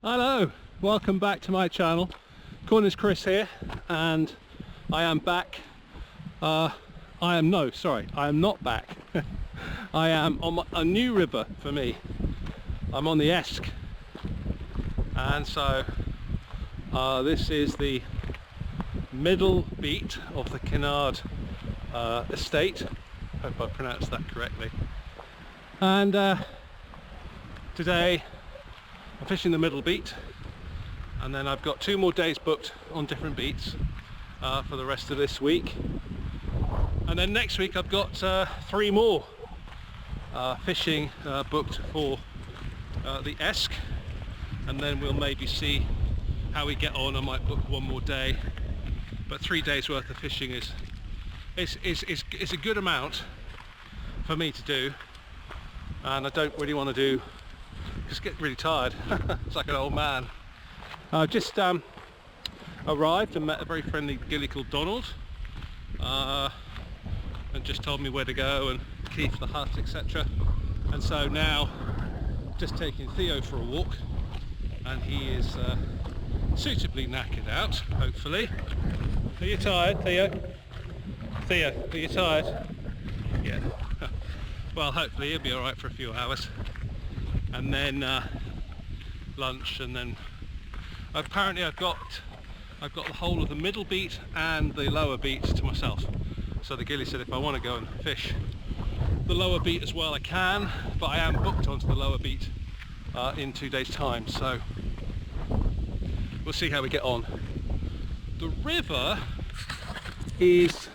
Hello, welcome back to my channel. Corner's Chris here, and I am back. I am not back. I am on a new river for me. I'm on the Esk, and so this is the middle beat of the Kinnaird Estate. Hope I pronounced that correctly. And today I'm fishing the middle beat, and then I've got 2 more days booked on different beats for the rest of this week, and then next week I've got 3 more fishing booked for the Esk, and then we'll maybe see how we get on. I might book 1 more day, but 3 days worth of fishing is a good amount for me to do, and I don't really want to do, just get really tired. It's like an old man. I've just arrived and met a very friendly gilly called Donald, and just told me where to go and key for the hut, etc. And so now just taking Theo for a walk, and he is suitably knackered out, hopefully. Are you tired, Theo? Theo, are you tired? Yeah. Well, hopefully he'll be alright for a few hours, and then lunch, and then apparently I've got the whole of the middle beat and the lower beat to myself. So the gilly said if I want to go and fish the lower beat as well I can, but I am booked onto the lower beat in 2 days time, so we'll see how we get on. The river is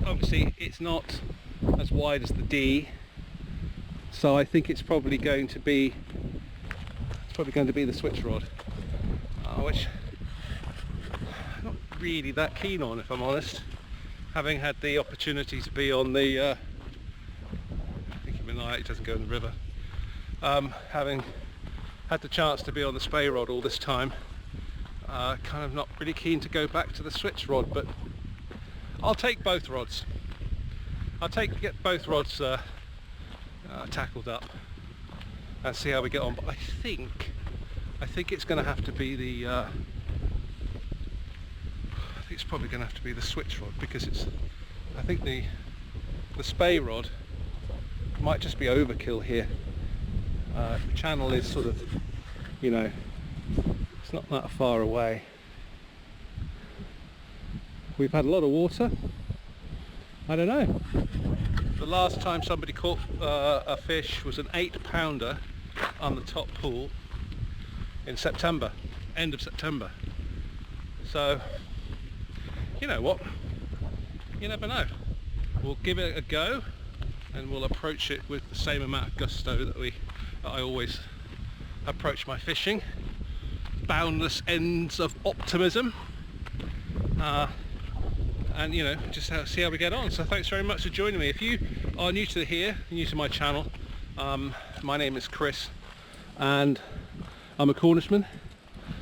obviously it's not as wide as the D, so I think it's probably going to be the switch rod, which I'm not really that keen on, if I'm honest, having had the opportunity to be on the I think it doesn't go in the river, having had the chance to be on the spey rod all this time, kind of not really keen to go back to the switch rod, but I'll take both rods. Get both rods tackled up and see how we get on. But I think it's going to have to be the I think it's probably going to have to be the switch rod, because I think the spey rod might just be overkill here. The channel is sort of, you know, it's not that far away. We've had a lot of water. I don't know. The last time somebody caught a fish was an 8-pounder on the top pool in September, end of September. So, you know what? You never know. We'll give it a go, and we'll approach it with the same amount of gusto that I always approach my fishing. Boundless ends of optimism. And you know, just see how we get on. So thanks very much for joining me. If you are new to my channel, my name is Chris, and I'm a Cornishman,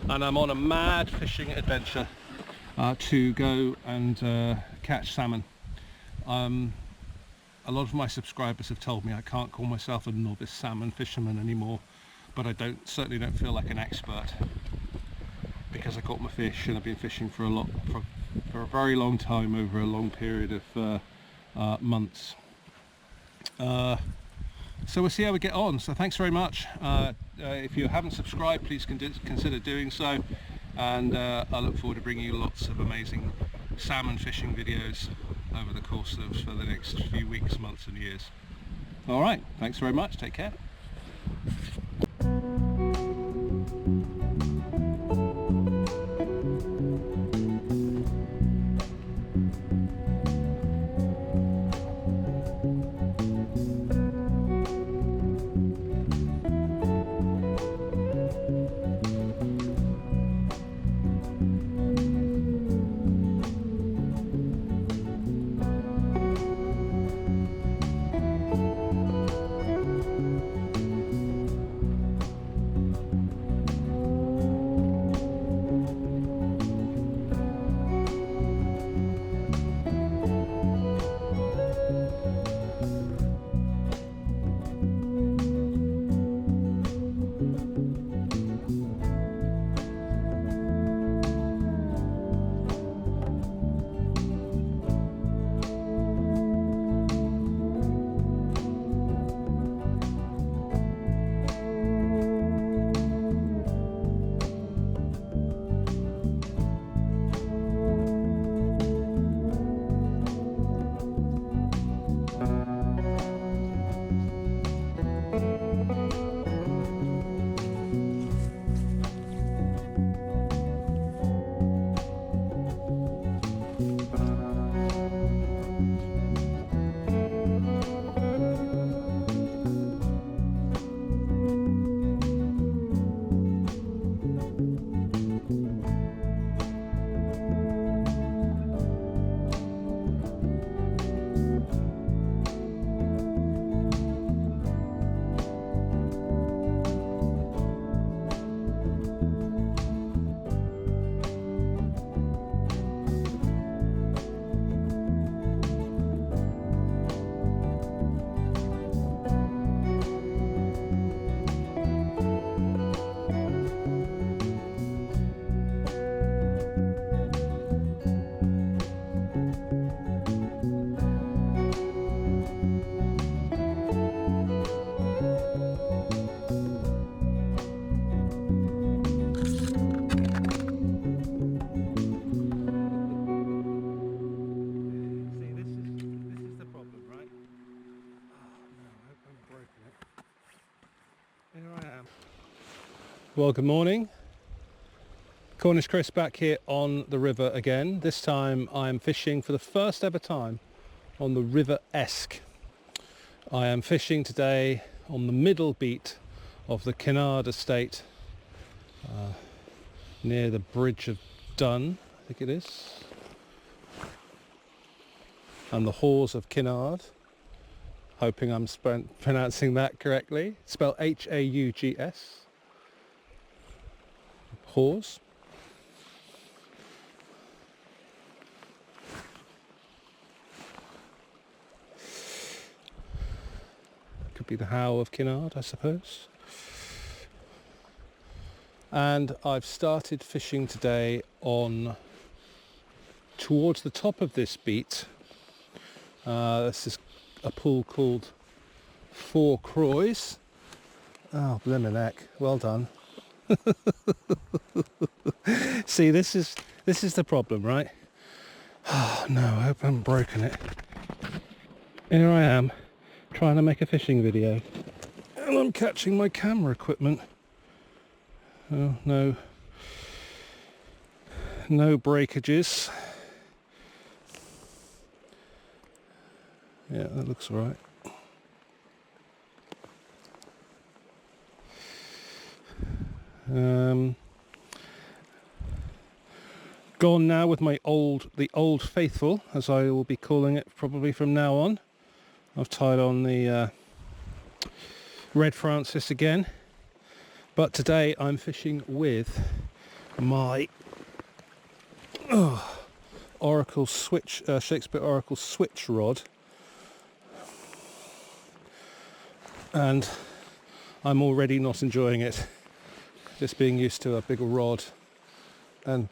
and I'm on a mad fishing adventure to go and catch salmon. A lot of my subscribers have told me I can't call myself a novice salmon fisherman anymore, but I certainly don't feel like an expert, because I caught my fish and I've been fishing for a very long time, over a long period of months. So we'll see how we get on. So thanks very much. If you haven't subscribed, please consider doing so, and I look forward to bringing you lots of amazing salmon fishing videos over the course of for the next few weeks, months and years. Alright, thanks very much, take care. Here I am. Well, good morning. Cornish Chris back here on the river again. This time I'm fishing for the first ever time on the River Esk. I am fishing today on the middle beat of the Kinnaird Estate near the Bridge of Dun, I think it is, and the Haughs of Kinnaird. Hoping I'm pronouncing that correctly. Spelled Haughs. Haughs. Could be the How of Kinnaird, I suppose. And I've started fishing today on towards the top of this beat. This is a pool called Croys. Oh, blimmin' heck! Well done. See, this is the problem, right? Oh no, I hope I haven't broken it. Here I am, trying to make a fishing video, and I'm catching my camera equipment. Oh no, no breakages. Yeah, that looks all right. Gone now with the old faithful, as I will be calling it probably from now on. I've tied on the Red Francis again, but today I'm fishing with my Oracle switch, Shakespeare Oracle switch rod. And I'm already not enjoying it, just being used to a bigger rod and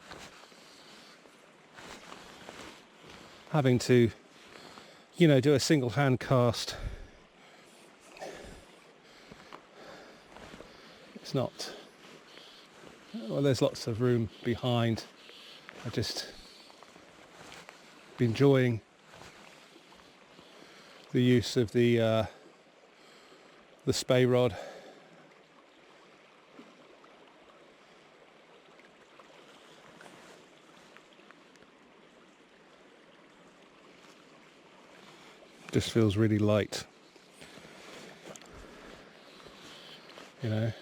having to, do a single hand cast. It's not, well, there's lots of room behind. I just be enjoying the use of the spey rod. Just feels really light, Yeah,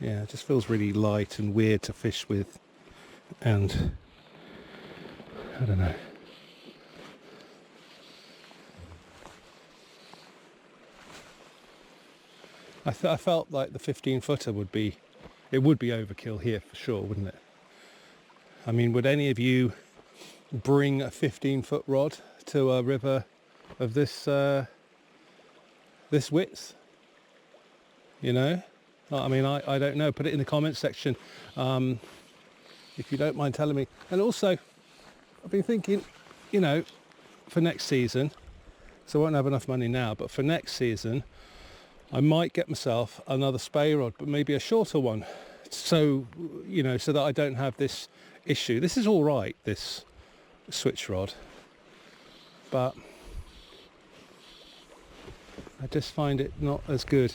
it just feels really light and weird to fish with, and I don't know. I felt like the 15-footer would be overkill here for sure, wouldn't it? I mean, would any of you bring a 15-foot rod to a river of this width? I mean, I don't know. Put it in the comments section if you don't mind telling me. And also, I've been thinking, for next season, so I won't have enough money now, but for next season, I might get myself another spey rod, but maybe a shorter one. So, so that I don't have this issue. This is all right, this switch rod, but I just find it not as good,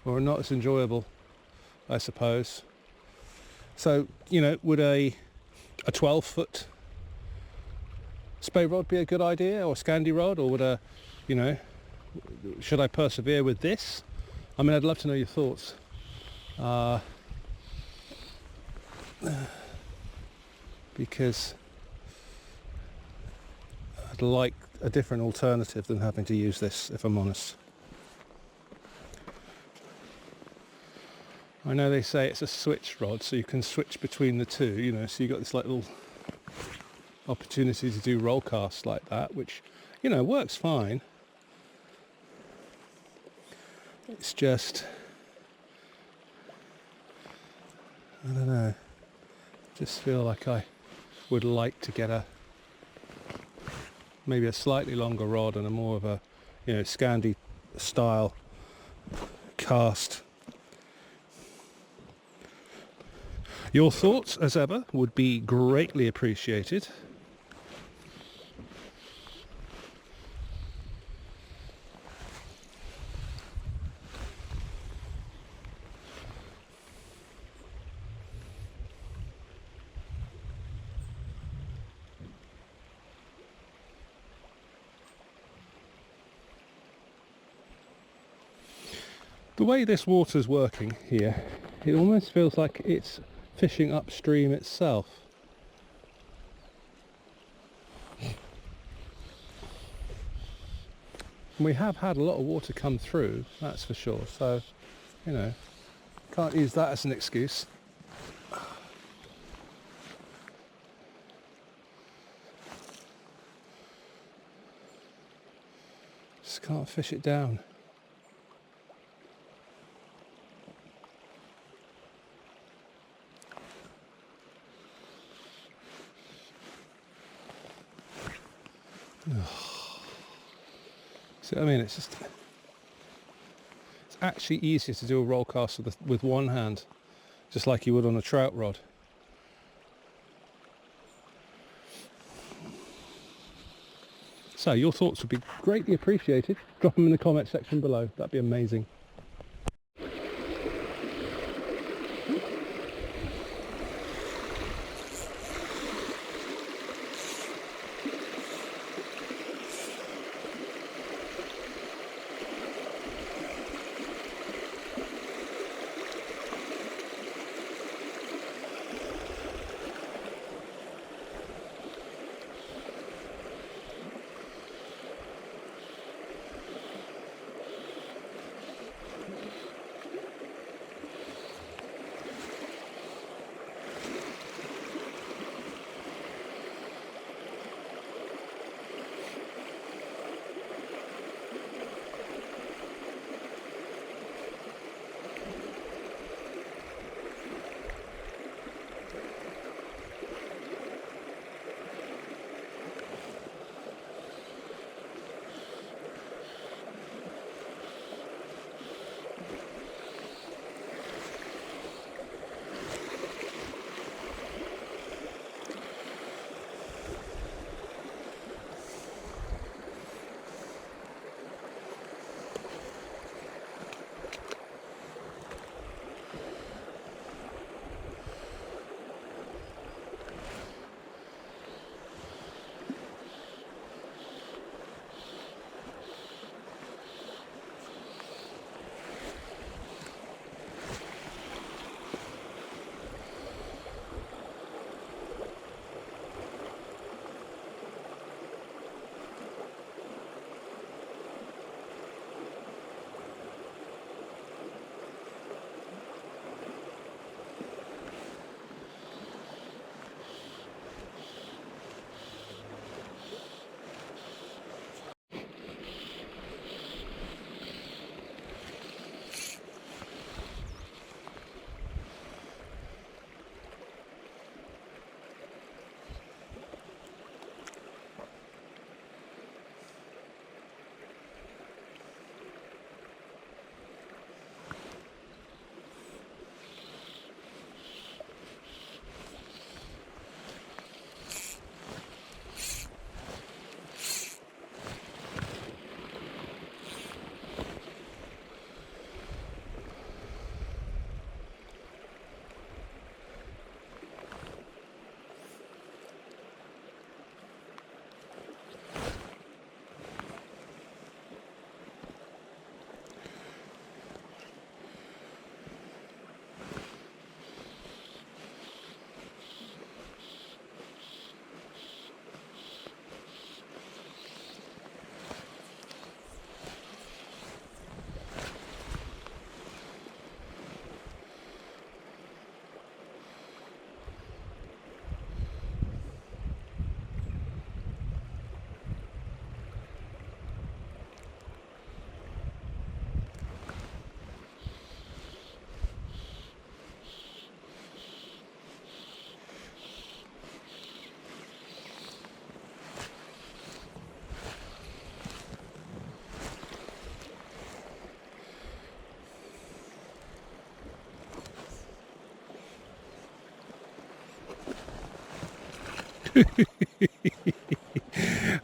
or not as enjoyable, I suppose. So, would a 12-foot spey rod be a good idea, or Scandi rod, or would should I persevere with this? I mean, I'd love to know your thoughts. Because I'd like a different alternative than having to use this, if I'm honest. I know they say it's a switch rod, so you can switch between the two, so you got this little opportunity to do roll casts like that, which, works fine. It's just, I don't know, just feel like I would like to get maybe a slightly longer rod and a more of a, Scandi style cast. Your thoughts, as ever, would be greatly appreciated. The way this water's working here, it almost feels like it's fishing upstream itself. We have had a lot of water come through, that's for sure, so, you know, can't use that as an excuse. Just can't fish it down. See what I mean? It's actually easier to do a roll cast with one hand, just like you would on a trout rod. So your thoughts would be greatly appreciated. Drop them in the comment section below. That'd be amazing.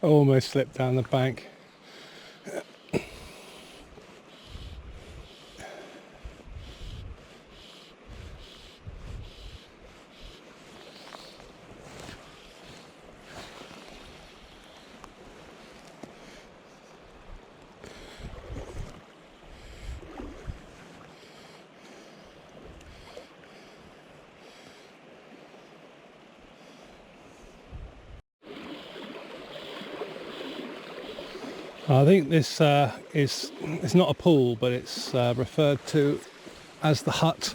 Almost slipped down the bank. I think this it's not a pool, but it's referred to as the hut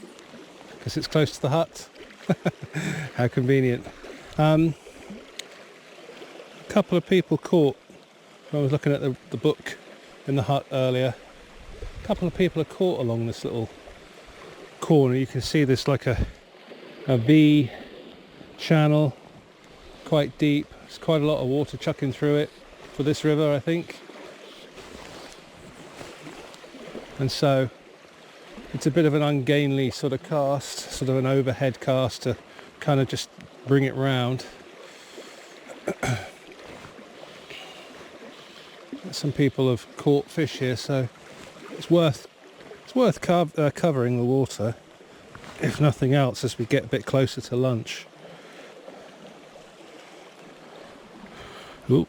because it's close to the hut. How convenient. A couple of people caught. I was looking at the book in the hut earlier. A couple of people are caught along this little corner. You can see there's like a V channel, quite deep. There's quite a lot of water chucking through it for this river, I think. And so it's a bit of an ungainly sort of cast, sort of an overhead cast to kind of just bring it round. Some people have caught fish here, so it's worth covering the water, if nothing else, as we get a bit closer to lunch. Ooh.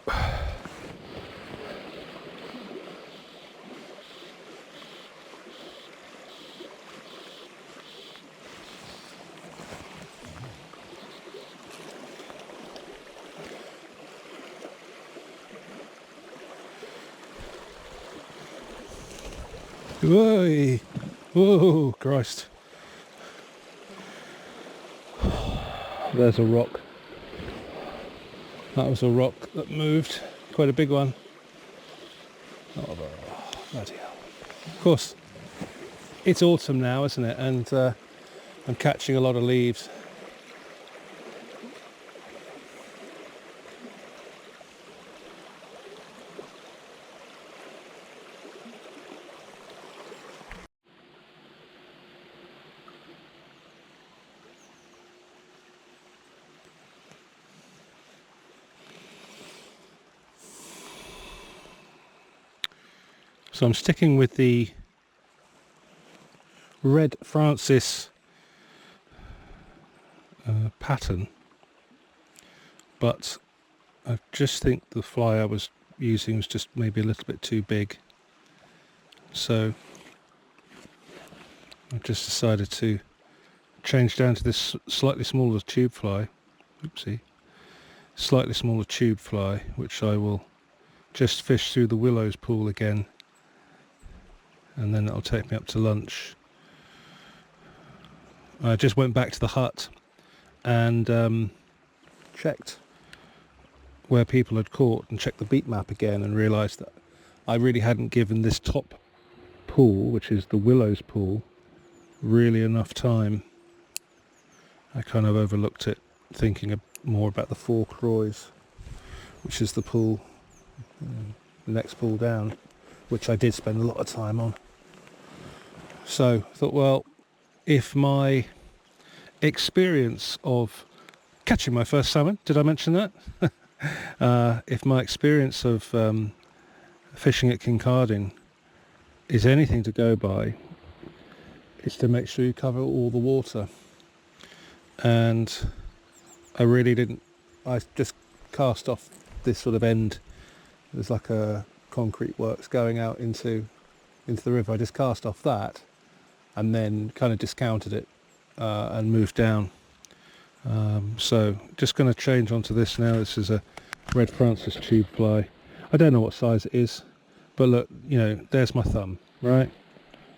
Whoa! Whoa, Christ. There's a rock. That was a rock that moved. Quite a big one. Oh, bloody hell. Of course, it's autumn now, isn't it? And I'm catching a lot of leaves. So I'm sticking with the Red Francis pattern, but I just think the fly I was using was just maybe a little bit too big. So I've just decided to change down to this slightly smaller tube fly. Oopsie. Slightly smaller tube fly, which I will just fish through the Willows Pool again, and then it'll take me up to lunch. I just went back to the hut and checked where people had caught and checked the beat map again, and realised that I really hadn't given this top pool, which is the Willows Pool, really enough time. I kind of overlooked it, thinking more about the Four Croys, which is the pool, the next pool down, which I did spend a lot of time on. So I thought, well, if my experience of catching my first salmon, did I mention that? If my experience of fishing at Kinnaird is anything to go by, it's to make sure you cover all the water. And I really didn't. I just cast off this sort of end. There's like a concrete works going out into the river. I just cast off that and then kind of discounted it and moved down. So just going to change onto this now. This is a Red Francis tube fly. I don't know what size it is, but look, you know, there's my thumb, right?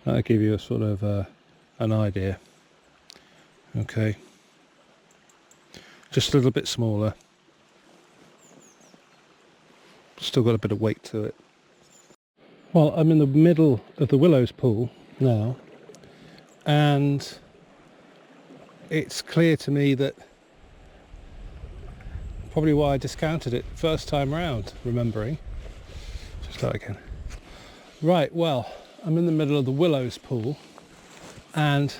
That'll give you a sort of an idea. Okay, just a little bit smaller. Still got a bit of weight to it. Well, I'm in the middle of the Willows Pool now, and it's clear to me that probably why I discounted it first time round, remembering. Just start again. Right, well, I'm in the middle of the Willows Pool, and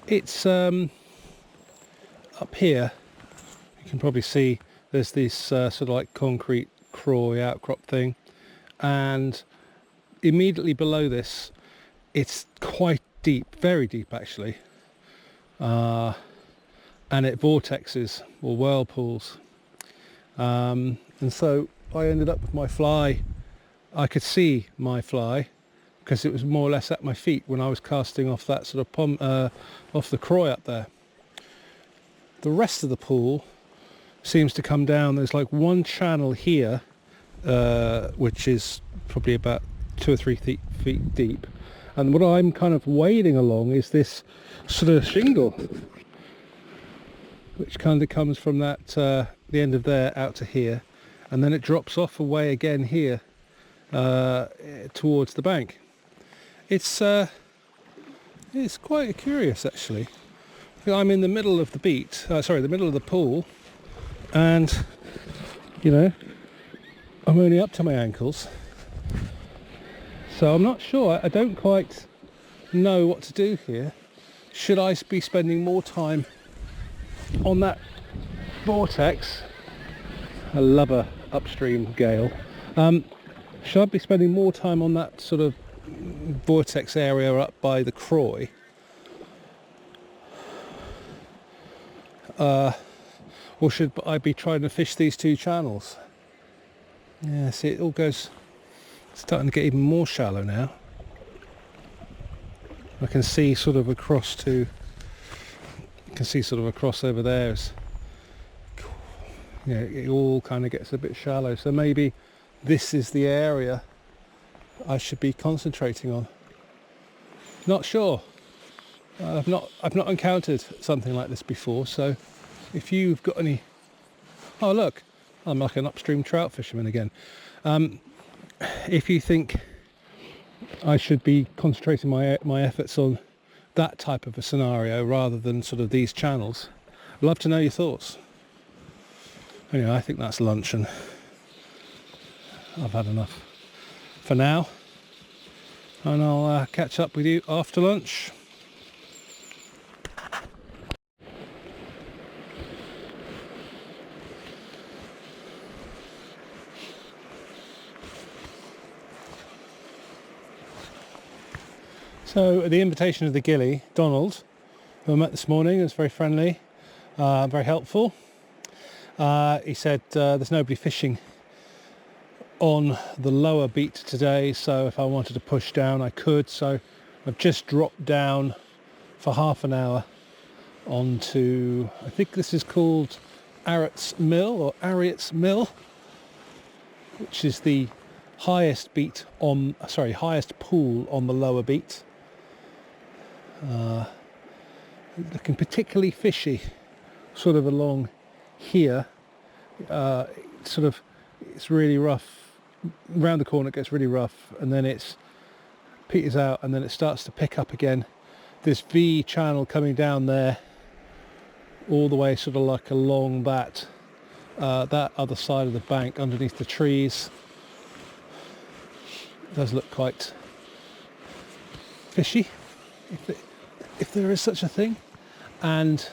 it's up here. You can probably see there's this sort of like concrete Croy outcrop thing, and immediately below this it's quite deep, very deep actually, and it vortexes or whirlpools, and so I ended up with my fly. I could see my fly because it was more or less at my feet when I was casting off that sort of off the Croy up there. The rest of the pool seems to come down. There's like one channel here which is probably about 2 or 3 feet deep. And what I'm kind of wading along is this sort of shingle, which kind of comes from that the end of there out to here, and then it drops off away again here towards the bank. It's quite curious actually. I'm in the middle of the beat, the middle of the pool, and you know, I'm only up to my ankles, so I'm not sure. I don't quite know what to do here. Should I be spending more time on that vortex? I love a upstream gale. Should I be spending more time on that sort of vortex area up by the Croy, or should I be trying to fish these two channels? Yeah, see, it all goes starting to get even more shallow now. I can see sort of across over there. Yeah, it all kind of gets a bit shallow, so maybe this is the area I should be concentrating on. Not sure. I've not encountered something like this before, so if you've got any... Oh look, I'm like an upstream trout fisherman again. If you think I should be concentrating my efforts on that type of a scenario rather than sort of these channels, I'd love to know your thoughts. Anyway, I think that's lunch and I've had enough for now, and I'll catch up with you after lunch. So at the invitation of the ghillie, Donald, who I met this morning, was very friendly, very helpful. He said there's nobody fishing on the lower beat today, so if I wanted to push down I could. So I've just dropped down for half an hour onto, I think this is called Arrats Mill or Arrats Mill, which is the highest pool on the lower beat. Looking particularly fishy sort of along here. It's really rough. Round the corner it gets really rough, and then it peters out, and then it starts to pick up again. This V channel coming down there all the way sort of like along that other side of the bank underneath the trees. It does look quite fishy, if there is such a thing, and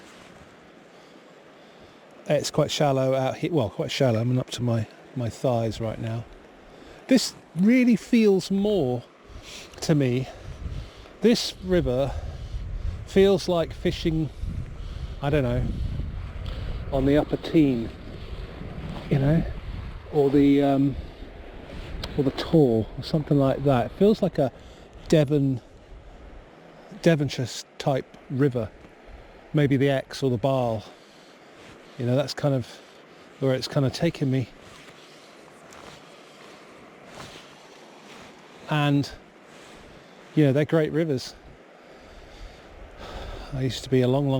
it's quite shallow out here. Well, quite shallow. I'm up to my thighs right now. This really feels more to me. This river feels like fishing, I don't know, on the upper Tean, you know, or the Tor or something like that. It feels like a Devonshire type river, maybe the Esk or the Barle. You know, that's kind of where it's kind of taken me. And you know, they're great rivers. I used to be a long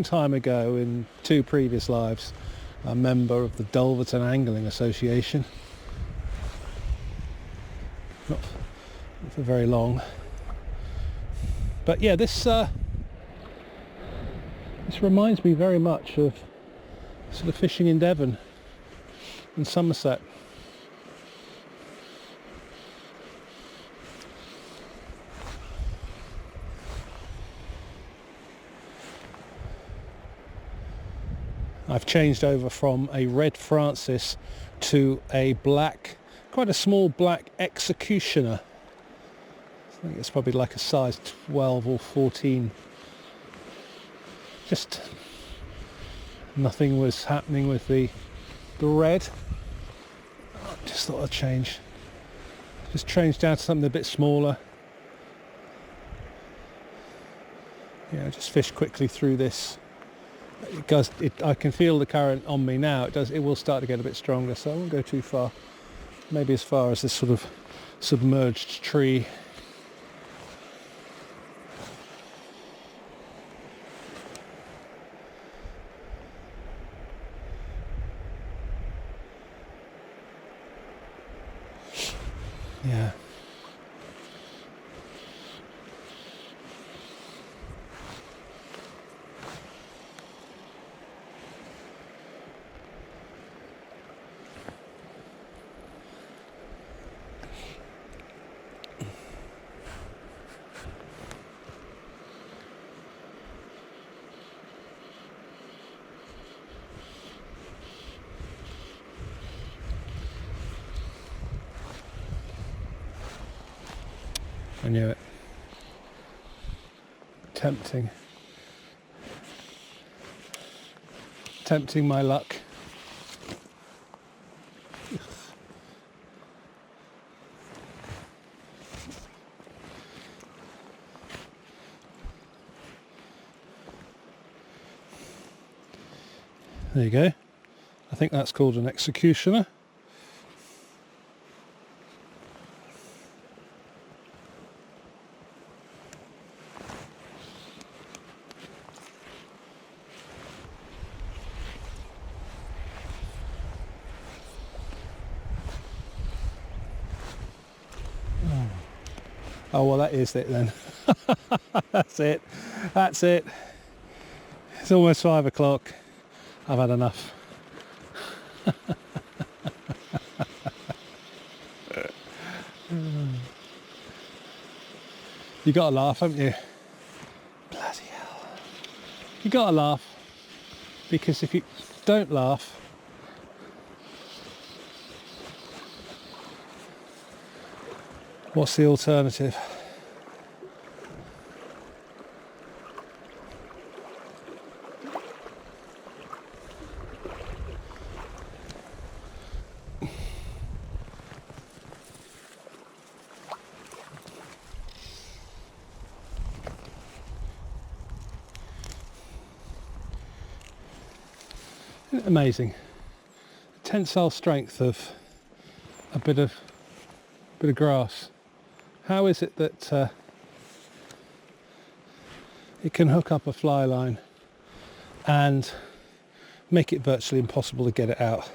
time ago, in 2 previous lives, a member of the Dulverton Angling Association. Not for very long. But yeah, this reminds me very much of sort of fishing in Devon and Somerset. I've changed over from a red Francis to a black, quite a small black Executioner. I think it's probably like a size 12 or 14. Just nothing was happening with the red. I just thought I'd change. Just change down to something a bit smaller. Yeah, just fish quickly through this I can feel the current on me now. It will start to get a bit stronger, so I won't go too far. Maybe as far as this sort of submerged tree. Yeah. I knew it. Tempting my luck. There you go. I think that's called an executioner. Oh, well, that is it then. That's it. That's it. It's almost 5 o'clock. I've had enough. You got to laugh, haven't you? Bloody hell. You got to laugh, because if you don't laugh, what's the alternative? Isn't it amazing? The tensile strength of a bit of grass. How is it that it can hook up a fly line and make it virtually impossible to get it out?